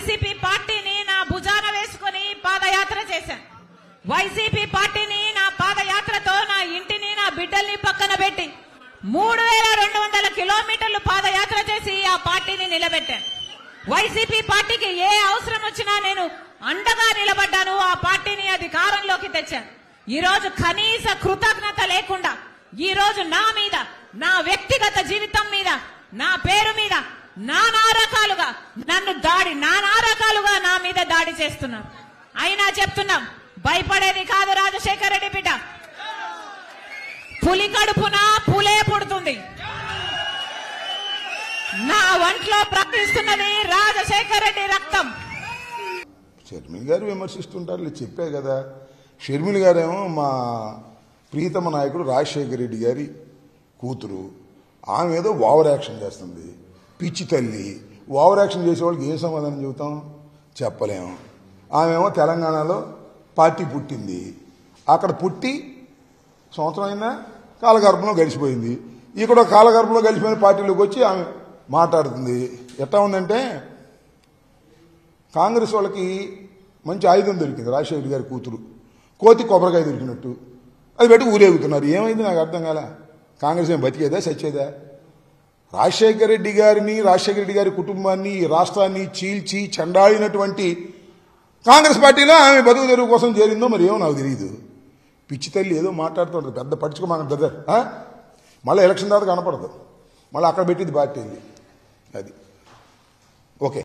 YCP పార్టీని నా భుజాన వేసుకుని పాదయాత్ర చేశాను. వైసీపీ పార్టీని నా పాదయాత్రతో నా ఇంటిని నా బిడ్డల్ని పక్కన పెట్టి 3200 కిలోమీటర్లు పాదయాత్ర చేసి ఆ పార్టీని నిలబెట్టాను. వైసీపీ పార్టీకి ఏ అవసరం వచ్చినా నేను అండగా నిలబడ్డాను. ఆ పార్టీని అధికారంలోకి తెచ్చాను. ఈ రోజు కనీస కృతజ్ఞత లేకుండా ఈ రోజు నా మీద, నా వ్యక్తిగత జీవితం మీద, నా పేరు మీద నానా రకాలుగా నా మీద దాడి చేస్తున్నారు. అయినా చెప్తున్నాం, భయపడేది కాదు రాజశేఖర రెడ్డి బిడ్డ. పులి కడుపున పులే పుడుతుంది. నా ఒంట్లో ప్రవహిస్తున్నది రాజశేఖర రెడ్డి రక్తం. షర్మిల గారు విమర్శిస్తుంటారు, చెప్పే కదా. షర్మిల గారేమో మా ప్రీతమ నాయకుడు రాజశేఖర రెడ్డి గారి కూతురు. ఆమె ఏదో ఓవర్ యాక్షన్ చేస్తుంది. పిచ్చి తల్లి. ఓవర్ యాక్షన్ చేసే వాళ్ళకి ఏం సమాధానం చెబుతాం? చెప్పలేము. ఆమెమో తెలంగాణలో పార్టీ పుట్టింది. అక్కడ పుట్టి సంవత్సరం అయినా కాలగర్భంలో గడిచిపోయింది. ఇక్కడ కాలగర్భంలో గడిచిపోయిన పార్టీలోకి వచ్చి ఆమె మాట్లాడుతుంది. ఎట్లా ఉందంటే, కాంగ్రెస్ వాళ్ళకి మంచి ఆయుధం దొరికింది. రాజశేఖర్ గారి కూతురు కోతి కొబ్బరికాయ దొరికినట్టు అది పెట్టి ఊరేగుతున్నారు. ఏమైంది నాకు అర్థం కాల. కాంగ్రెస్ ఏం బతికేదా చచ్చేదా? రాజశేఖర రెడ్డి గారిని, రాజశేఖర రెడ్డి గారి కుటుంబాన్ని, ఈ రాష్ట్రాన్ని చీల్చి చెండాడినటువంటి కాంగ్రెస్ పార్టీలో ఆమె బతుకు తెరువు కోసం చేరిందో మరి ఏమో నాకు తెలియదు. పిచ్చి తల్లి ఏదో మాట్లాడుతుంటారు. పెద్ద పట్టించుకోమని బ్రదర్. మళ్ళీ ఎలక్షన్ తర్వాత కనపడదు. మళ్ళీ అక్కడ పెట్టింది పార్టీ అది. ఓకే.